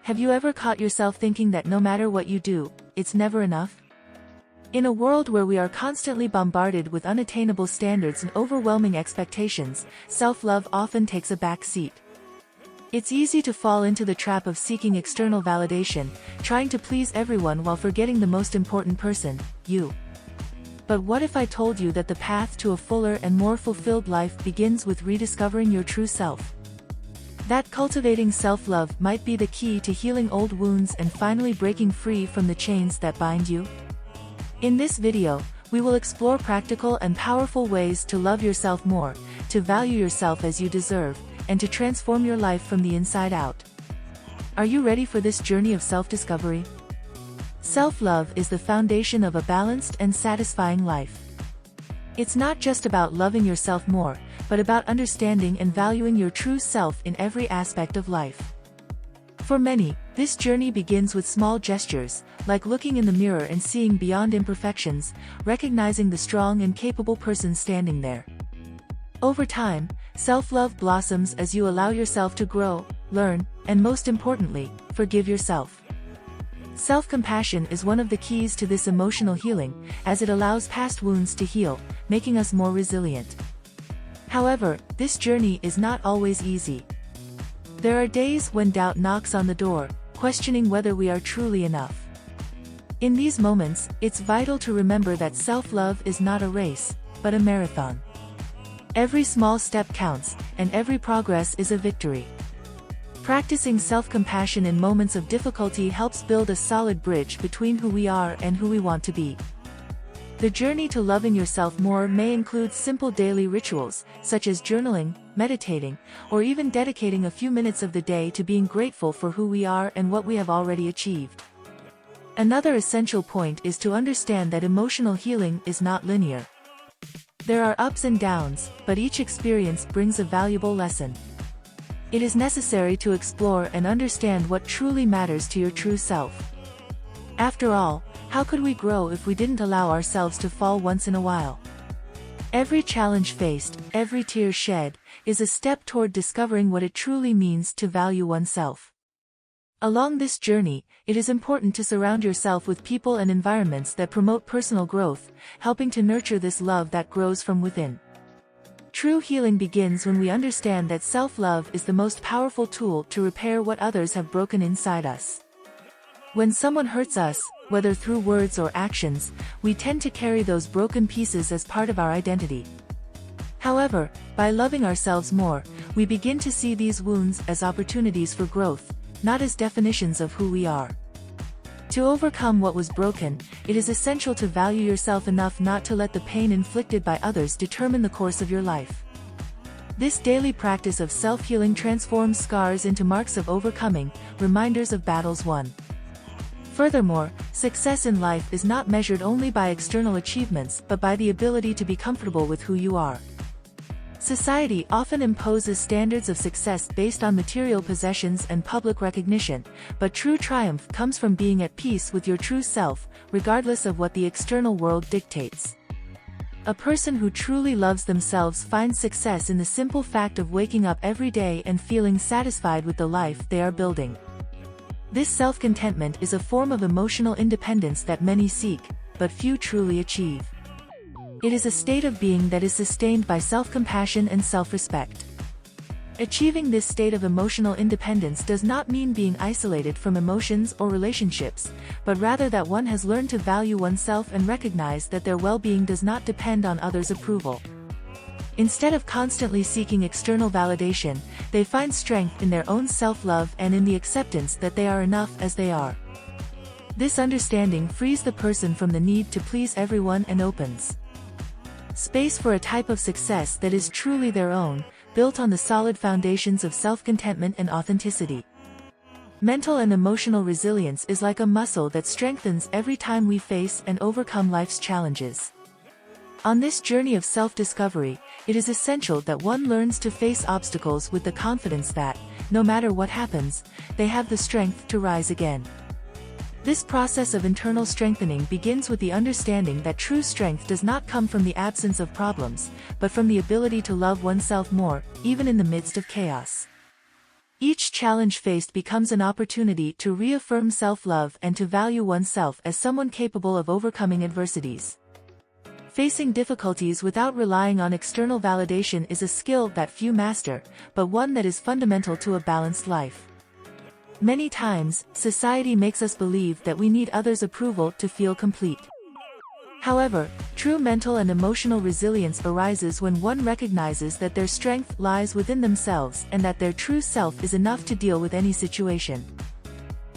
Have you ever caught yourself thinking that no matter what you do, it's never enough? In a world where we are constantly bombarded with unattainable standards and overwhelming expectations, self-love often takes a back seat. It's easy to fall into the trap of seeking external validation, trying to please everyone while forgetting the most important person, you. But what if I told you that the path to a fuller and more fulfilled life begins with rediscovering your true self? That cultivating self-love might be the key to healing old wounds and finally breaking free from the chains that bind you. In this video, we will explore practical and powerful ways to love yourself more, to value yourself as you deserve, and to transform your life from the inside out. Are you ready for this journey of self-discovery? Self-love is the foundation of a balanced and satisfying life. It's not just about loving yourself more, but about understanding and valuing your true self in every aspect of life. For many, this journey begins with small gestures, like looking in the mirror and seeing beyond imperfections, recognizing the strong and capable person standing there. Over time, self-love blossoms as you allow yourself to grow, learn, and most importantly, forgive yourself. Self-compassion is one of the keys to this emotional healing, as it allows past wounds to heal, making us more resilient. However, this journey is not always easy. There are days when doubt knocks on the door, questioning whether we are truly enough. In these moments, it's vital to remember that self-love is not a race, but a marathon. Every small step counts, and every progress is a victory. Practicing self-compassion in moments of difficulty helps build a solid bridge between who we are and who we want to be. The journey to loving yourself more may include simple daily rituals, such as journaling, meditating, or even dedicating a few minutes of the day to being grateful for who we are and what we have already achieved. Another essential point is to understand that emotional healing is not linear. There are ups and downs, but each experience brings a valuable lesson. It is necessary to explore and understand what truly matters to your true self. After all, how could we grow if we didn't allow ourselves to fall once in a while? Every challenge faced, every tear shed, is a step toward discovering what it truly means to value oneself. Along this journey, it is important to surround yourself with people and environments that promote personal growth, helping to nurture this love that grows from within. True healing begins when we understand that self-love is the most powerful tool to repair what others have broken inside us. When someone hurts us, whether through words or actions, we tend to carry those broken pieces as part of our identity. However, by loving ourselves more, we begin to see these wounds as opportunities for growth, not as definitions of who we are. To overcome what was broken, it is essential to value yourself enough not to let the pain inflicted by others determine the course of your life. This daily practice of self-healing transforms scars into marks of overcoming, reminders of battles won. Furthermore, success in life is not measured only by external achievements but by the ability to be comfortable with who you are. Society often imposes standards of success based on material possessions and public recognition, but true triumph comes from being at peace with your true self, regardless of what the external world dictates. A person who truly loves themselves finds success in the simple fact of waking up every day and feeling satisfied with the life they are building. This self-contentment is a form of emotional independence that many seek, but few truly achieve. It is a state of being that is sustained by self-compassion and self-respect. Achieving this state of emotional independence does not mean being isolated from emotions or relationships, but rather that one has learned to value oneself and recognize that their well-being does not depend on others' approval. Instead of constantly seeking external validation, they find strength in their own self-love and in the acceptance that they are enough as they are. This understanding frees the person from the need to please everyone and opens space for a type of success that is truly their own, built on the solid foundations of self-contentment and authenticity. Mental and emotional resilience is like a muscle that strengthens every time we face and overcome life's challenges. On this journey of self-discovery, it is essential that one learns to face obstacles with the confidence that, no matter what happens, they have the strength to rise again. This process of internal strengthening begins with the understanding that true strength does not come from the absence of problems, but from the ability to love oneself more, even in the midst of chaos. Each challenge faced becomes an opportunity to reaffirm self-love and to value oneself as someone capable of overcoming adversities. Facing difficulties without relying on external validation is a skill that few master, but one that is fundamental to a balanced life. Many times, society makes us believe that we need others' approval to feel complete. However, true mental and emotional resilience arises when one recognizes that their strength lies within themselves and that their true self is enough to deal with any situation.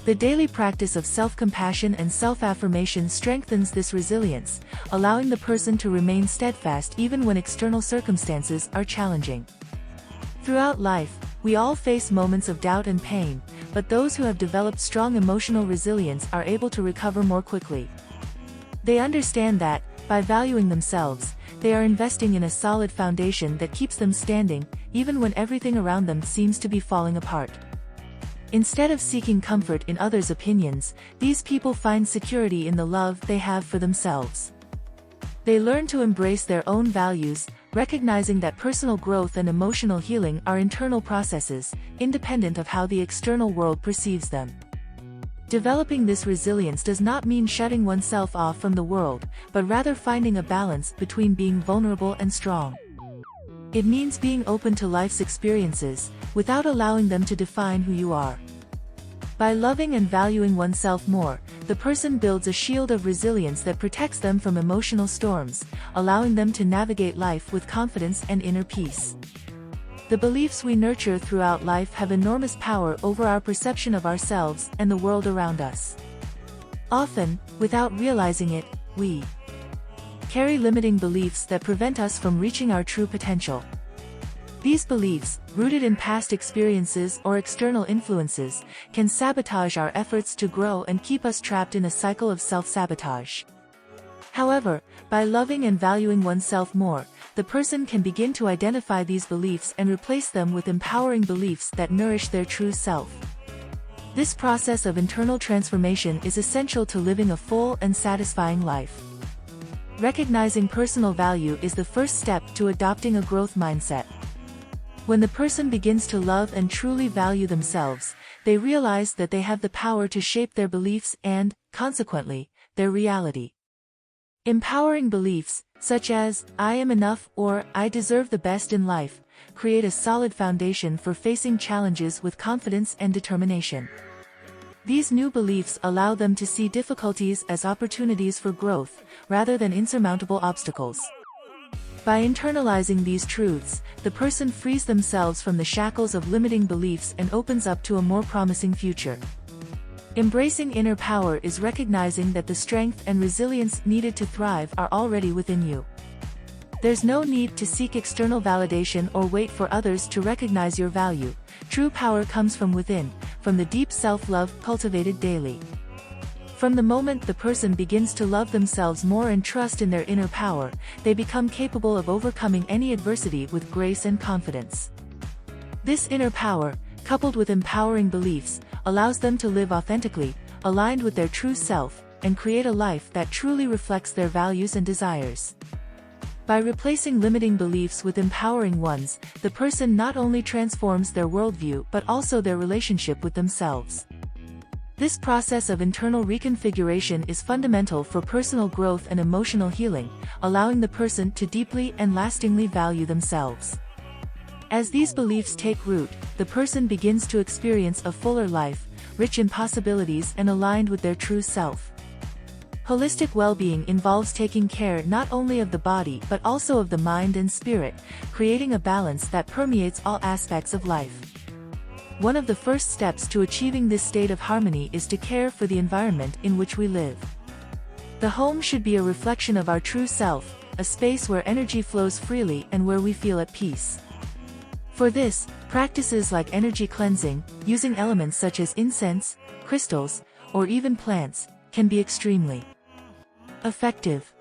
The daily practice of self-compassion and self-affirmation strengthens this resilience, allowing the person to remain steadfast even when external circumstances are challenging. Throughout life, we all face moments of doubt and pain, but those who have developed strong emotional resilience are able to recover more quickly. They understand that, by valuing themselves, they are investing in a solid foundation that keeps them standing, even when everything around them seems to be falling apart. Instead of seeking comfort in others' opinions, these people find security in the love they have for themselves. They learn to embrace their own values, recognizing that personal growth and emotional healing are internal processes, independent of how the external world perceives them. Developing this resilience does not mean shutting oneself off from the world, but rather finding a balance between being vulnerable and strong. It means being open to life's experiences, without allowing them to define who you are. By loving and valuing oneself more, the person builds a shield of resilience that protects them from emotional storms, allowing them to navigate life with confidence and inner peace. The beliefs we nurture throughout life have enormous power over our perception of ourselves and the world around us. Often, without realizing it, we carry limiting beliefs that prevent us from reaching our true potential. These beliefs, rooted in past experiences or external influences, can sabotage our efforts to grow and keep us trapped in a cycle of self-sabotage. However, by loving and valuing oneself more, the person can begin to identify these beliefs and replace them with empowering beliefs that nourish their true self. This process of internal transformation is essential to living a full and satisfying life. Recognizing personal value is the first step to adopting a growth mindset. When the person begins to love and truly value themselves, they realize that they have the power to shape their beliefs and, consequently, their reality. Empowering beliefs, such as, "I am enough" or "I deserve the best in life," create a solid foundation for facing challenges with confidence and determination. These new beliefs allow them to see difficulties as opportunities for growth, rather than insurmountable obstacles. By internalizing these truths, the person frees themselves from the shackles of limiting beliefs and opens up to a more promising future. Embracing inner power is recognizing that the strength and resilience needed to thrive are already within you. There's no need to seek external validation or wait for others to recognize your value. True power comes from within, from the deep self-love cultivated daily. From the moment the person begins to love themselves more and trust in their inner power, they become capable of overcoming any adversity with grace and confidence. This inner power, coupled with empowering beliefs, allows them to live authentically, aligned with their true self, and create a life that truly reflects their values and desires. By replacing limiting beliefs with empowering ones, the person not only transforms their worldview but also their relationship with themselves. This process of internal reconfiguration is fundamental for personal growth and emotional healing, allowing the person to deeply and lastingly value themselves. As these beliefs take root, the person begins to experience a fuller life, rich in possibilities and aligned with their true self. Holistic well-being involves taking care not only of the body but also of the mind and spirit, creating a balance that permeates all aspects of life. One of the first steps to achieving this state of harmony is to care for the environment in which we live. The home should be a reflection of our true self, a space where energy flows freely and where we feel at peace. For this, practices like energy cleansing, using elements such as incense, crystals, or even plants, can be extremely effective.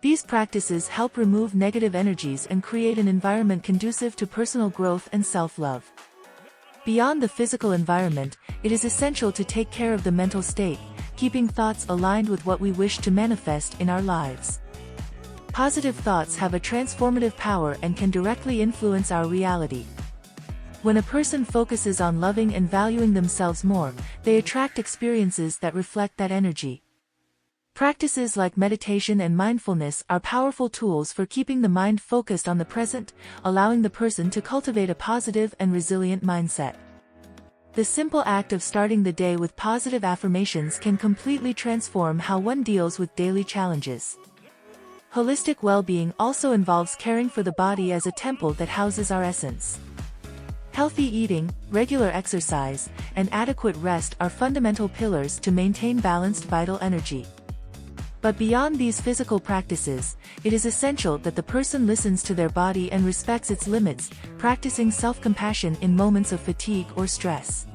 These practices help remove negative energies and create an environment conducive to personal growth and self-love. Beyond the physical environment, it is essential to take care of the mental state, keeping thoughts aligned with what we wish to manifest in our lives. Positive thoughts have a transformative power and can directly influence our reality. When a person focuses on loving and valuing themselves more, they attract experiences that reflect that energy. Practices like meditation and mindfulness are powerful tools for keeping the mind focused on the present, allowing the person to cultivate a positive and resilient mindset. The simple act of starting the day with positive affirmations can completely transform how one deals with daily challenges. Holistic well-being also involves caring for the body as a temple that houses our essence. Healthy eating, regular exercise, and adequate rest are fundamental pillars to maintain balanced vital energy. But beyond these physical practices, it is essential that the person listens to their body and respects its limits, practicing self-compassion in moments of fatigue or stress.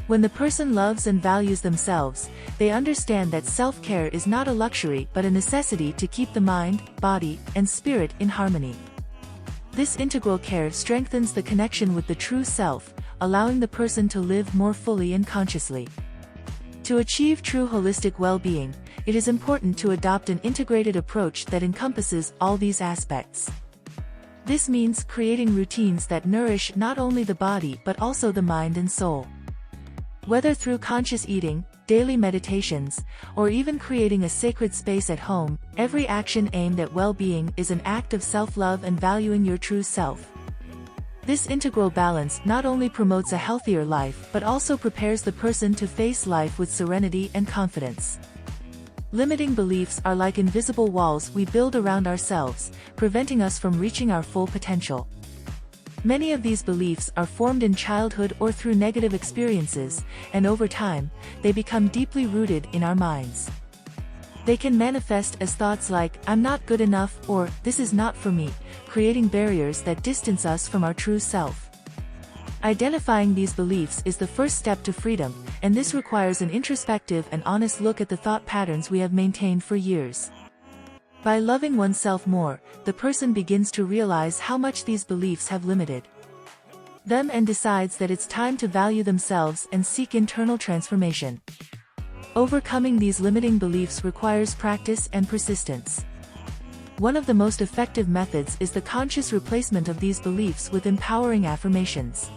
When the person loves and values themselves, they understand that self-care is not a luxury but a necessity to keep the mind, body, and spirit in harmony. This integral care strengthens the connection with the true self, allowing the person to live more fully and consciously. To achieve true holistic well-being, it is important to adopt an integrated approach that encompasses all these aspects. This means creating routines that nourish not only the body but also the mind and soul. Whether through conscious eating, daily meditations, or even creating a sacred space at home, every action aimed at well-being is an act of self-love and valuing your true self. This integral balance not only promotes a healthier life but also prepares the person to face life with serenity and confidence. Limiting beliefs are like invisible walls we build around ourselves, preventing us from reaching our full potential. Many of these beliefs are formed in childhood or through negative experiences, and over time, they become deeply rooted in our minds. They can manifest as thoughts like, "I'm not good enough," or "this is not for me," creating barriers that distance us from our true self. Identifying these beliefs is the first step to freedom, and this requires an introspective and honest look at the thought patterns we have maintained for years. By loving oneself more, the person begins to realize how much these beliefs have limited them and decides that it's time to value themselves and seek internal transformation. Overcoming these limiting beliefs requires practice and persistence. One of the most effective methods is the conscious replacement of these beliefs with empowering affirmations.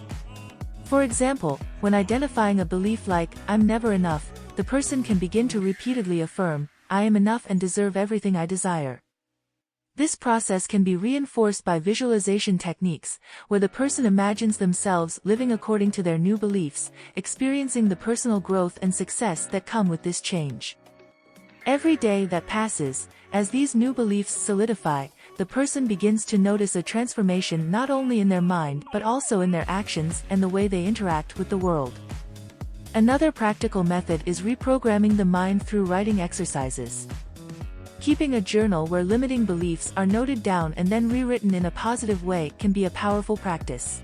For example, when identifying a belief like, "I'm never enough," the person can begin to repeatedly affirm, "I am enough and deserve everything I desire." This process can be reinforced by visualization techniques, where the person imagines themselves living according to their new beliefs, experiencing the personal growth and success that come with this change. Every day that passes, as these new beliefs solidify, the person begins to notice a transformation not only in their mind but also in their actions and the way they interact with the world. Another practical method is reprogramming the mind through writing exercises. Keeping a journal where limiting beliefs are noted down and then rewritten in a positive way can be a powerful practice.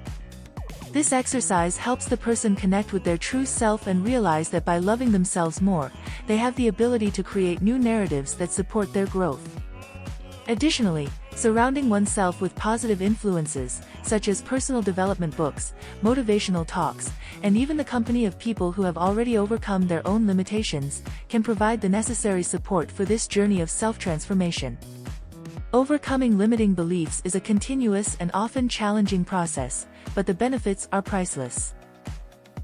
This exercise helps the person connect with their true self and realize that by loving themselves more, they have the ability to create new narratives that support their growth. Additionally, surrounding oneself with positive influences, such as personal development books, motivational talks, and even the company of people who have already overcome their own limitations, can provide the necessary support for this journey of self-transformation. Overcoming limiting beliefs is a continuous and often challenging process, but the benefits are priceless.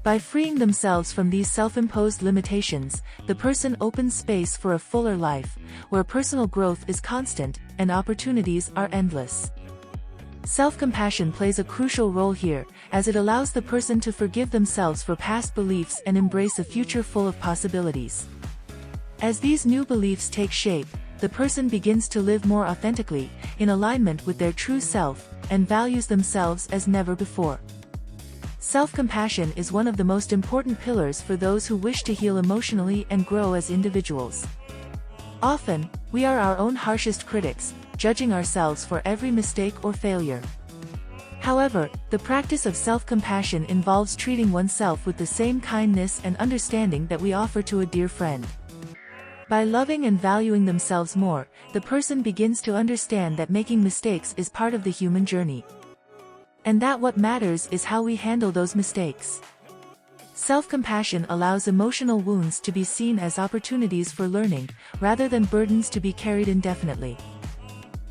By freeing themselves from these self-imposed limitations, the person opens space for a fuller life, where personal growth is constant, and opportunities are endless. Self-compassion plays a crucial role here, as it allows the person to forgive themselves for past beliefs and embrace a future full of possibilities. As these new beliefs take shape, the person begins to live more authentically, in alignment with their true self, and values themselves as never before. Self-compassion is one of the most important pillars for those who wish to heal emotionally and grow as individuals. Often, we are our own harshest critics, judging ourselves for every mistake or failure. However, the practice of self-compassion involves treating oneself with the same kindness and understanding that we offer to a dear friend. By loving and valuing themselves more, the person begins to understand that making mistakes is part of the human journey, and that what matters is how we handle those mistakes. Self-compassion allows emotional wounds to be seen as opportunities for learning, rather than burdens to be carried indefinitely.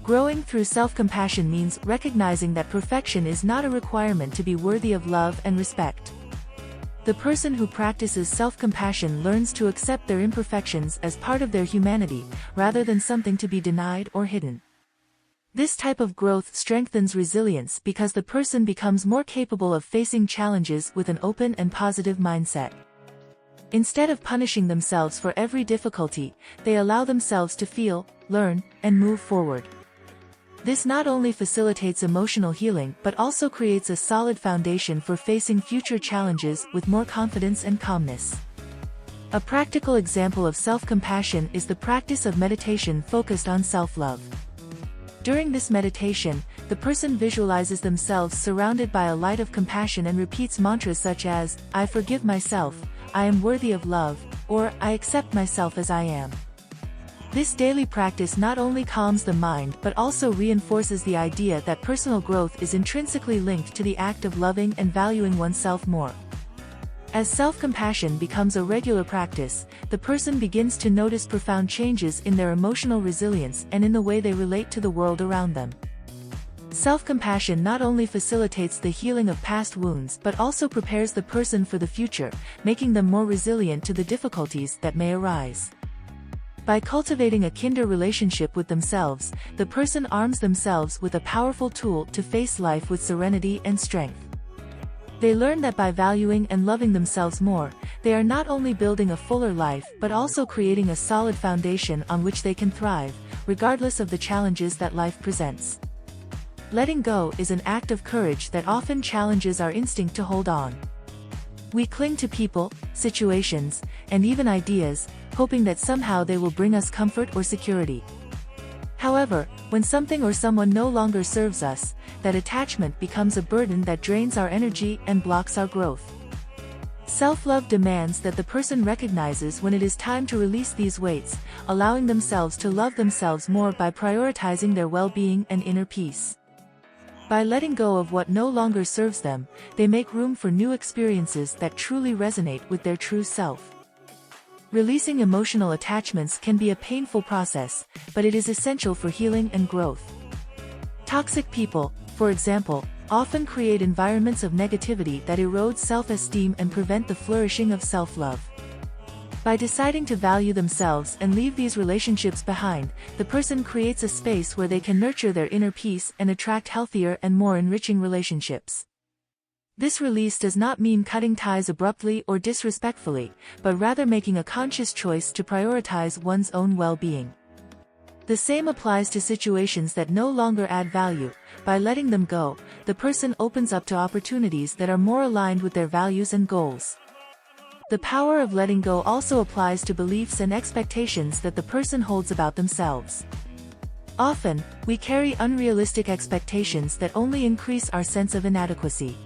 Growing through self-compassion means recognizing that perfection is not a requirement to be worthy of love and respect. The person who practices self-compassion learns to accept their imperfections as part of their humanity, rather than something to be denied or hidden. This type of growth strengthens resilience because the person becomes more capable of facing challenges with an open and positive mindset. Instead of punishing themselves for every difficulty, they allow themselves to feel, learn, and move forward. This not only facilitates emotional healing but also creates a solid foundation for facing future challenges with more confidence and calmness. A practical example of self-compassion is the practice of meditation focused on self-love. During this meditation, the person visualizes themselves surrounded by a light of compassion and repeats mantras such as, "I forgive myself," "I am worthy of love," or "I accept myself as I am." This daily practice not only calms the mind but also reinforces the idea that personal growth is intrinsically linked to the act of loving and valuing oneself more. As self-compassion becomes a regular practice, the person begins to notice profound changes in their emotional resilience and in the way they relate to the world around them. Self-compassion not only facilitates the healing of past wounds but also prepares the person for the future, making them more resilient to the difficulties that may arise. By cultivating a kinder relationship with themselves, the person arms themselves with a powerful tool to face life with serenity and strength. They learn that by valuing and loving themselves more, they are not only building a fuller life but also creating a solid foundation on which they can thrive, regardless of the challenges that life presents. Letting go is an act of courage that often challenges our instinct to hold on. We cling to people, situations, and even ideas, hoping that somehow they will bring us comfort or security. However, when something or someone no longer serves us, that attachment becomes a burden that drains our energy and blocks our growth. Self-love demands that the person recognizes when it is time to release these weights, allowing themselves to love themselves more by prioritizing their well-being and inner peace. By letting go of what no longer serves them, they make room for new experiences that truly resonate with their true self. Releasing emotional attachments can be a painful process, but it is essential for healing and growth. Toxic people, for example, often create environments of negativity that erode self-esteem and prevent the flourishing of self-love. By deciding to value themselves and leave these relationships behind, the person creates a space where they can nurture their inner peace and attract healthier and more enriching relationships. This release does not mean cutting ties abruptly or disrespectfully, but rather making a conscious choice to prioritize one's own well-being. The same applies to situations that no longer add value. By letting them go, the person opens up to opportunities that are more aligned with their values and goals. The power of letting go also applies to beliefs and expectations that the person holds about themselves. Often, we carry unrealistic expectations that only increase our sense of inadequacy.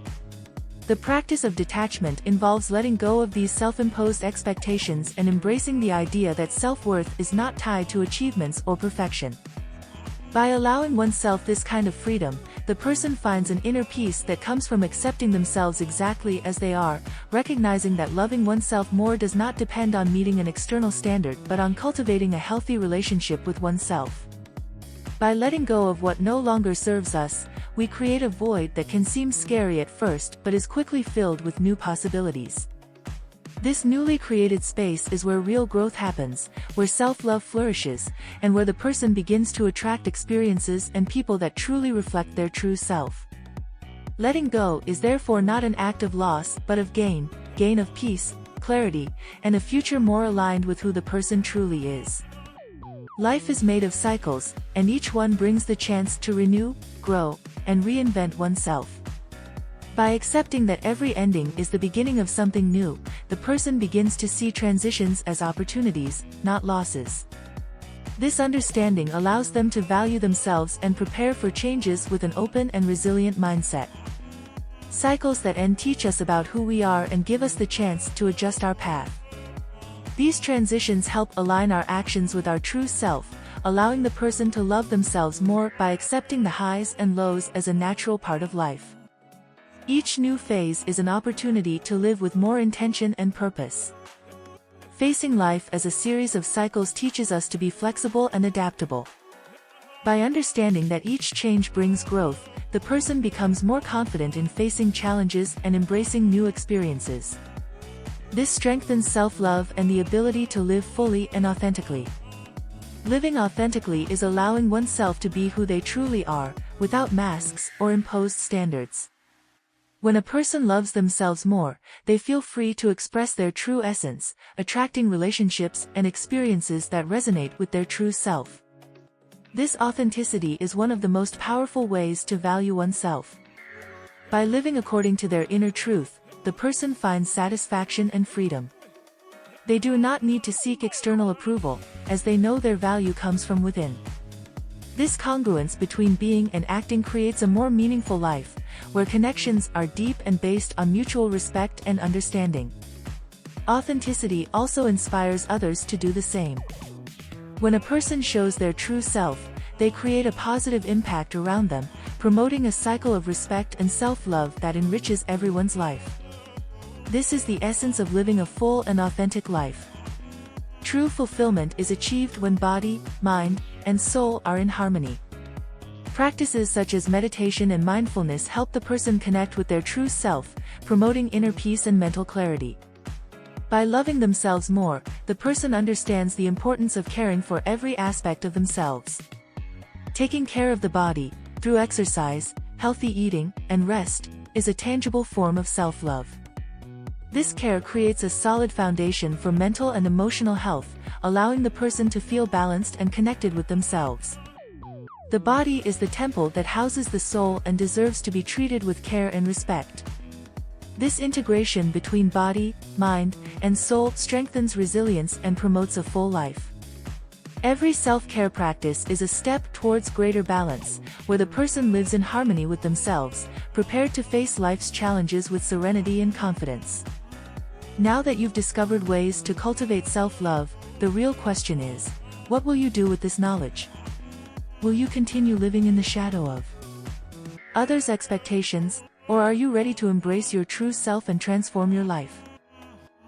The practice of detachment involves letting go of these self-imposed expectations and embracing the idea that self-worth is not tied to achievements or perfection. By allowing oneself this kind of freedom, the person finds an inner peace that comes from accepting themselves exactly as they are, recognizing that loving oneself more does not depend on meeting an external standard but on cultivating a healthy relationship with oneself. By letting go of what no longer serves us, we create a void that can seem scary at first but is quickly filled with new possibilities. This newly created space is where real growth happens, where self-love flourishes, and where the person begins to attract experiences and people that truly reflect their true self. Letting go is therefore not an act of loss but of gain of peace, clarity, and a future more aligned with who the person truly is. Life is made of cycles, and each one brings the chance to renew, grow, and reinvent oneself. By accepting that every ending is the beginning of something new, the person begins to see transitions as opportunities, not losses. This understanding allows them to value themselves and prepare for changes with an open and resilient mindset. Cycles that end teach us about who we are and give us the chance to adjust our path. These transitions help align our actions with our true self, allowing the person to love themselves more by accepting the highs and lows as a natural part of life. Each new phase is an opportunity to live with more intention and purpose. Facing life as a series of cycles teaches us to be flexible and adaptable. By understanding that each change brings growth, the person becomes more confident in facing challenges and embracing new experiences. This strengthens self-love and the ability to live fully and authentically. Living authentically is allowing oneself to be who they truly are, without masks or imposed standards. When a person loves themselves more, they feel free to express their true essence, attracting relationships and experiences that resonate with their true self. This authenticity is one of the most powerful ways to value oneself. By living according to their inner truth, the person finds satisfaction and freedom. They do not need to seek external approval, as they know their value comes from within. This congruence between being and acting creates a more meaningful life, where connections are deep and based on mutual respect and understanding. Authenticity also inspires others to do the same. When a person shows their true self, they create a positive impact around them, promoting a cycle of respect and self-love that enriches everyone's life. This is the essence of living a full and authentic life. True fulfillment is achieved when body, mind, and soul are in harmony. Practices such as meditation and mindfulness help the person connect with their true self, promoting inner peace and mental clarity. By loving themselves more, the person understands the importance of caring for every aspect of themselves. Taking care of the body, through exercise, healthy eating, and rest, is a tangible form of self-love. This care creates a solid foundation for mental and emotional health, allowing the person to feel balanced and connected with themselves. The body is the temple that houses the soul and deserves to be treated with care and respect. This integration between body, mind, and soul strengthens resilience and promotes a full life. Every self-care practice is a step towards greater balance, where the person lives in harmony with themselves, prepared to face life's challenges with serenity and confidence. Now that you've discovered ways to cultivate self-love, the real question is, what will you do with this knowledge? Will you continue living in the shadow of others' expectations, or are you ready to embrace your true self and transform your life?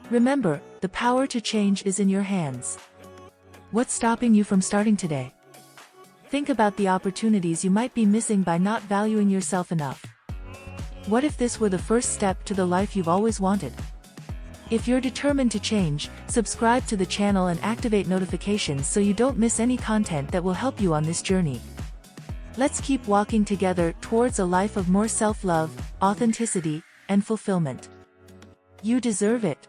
Remember, the power to change is in your hands. What's stopping you from starting today? Think about the opportunities you might be missing by not valuing yourself enough. What if this were the first step to the life you've always wanted? If you're determined to change, subscribe to the channel and activate notifications so you don't miss any content that will help you on this journey. Let's keep walking together towards a life of more self-love, authenticity, and fulfillment. You deserve it.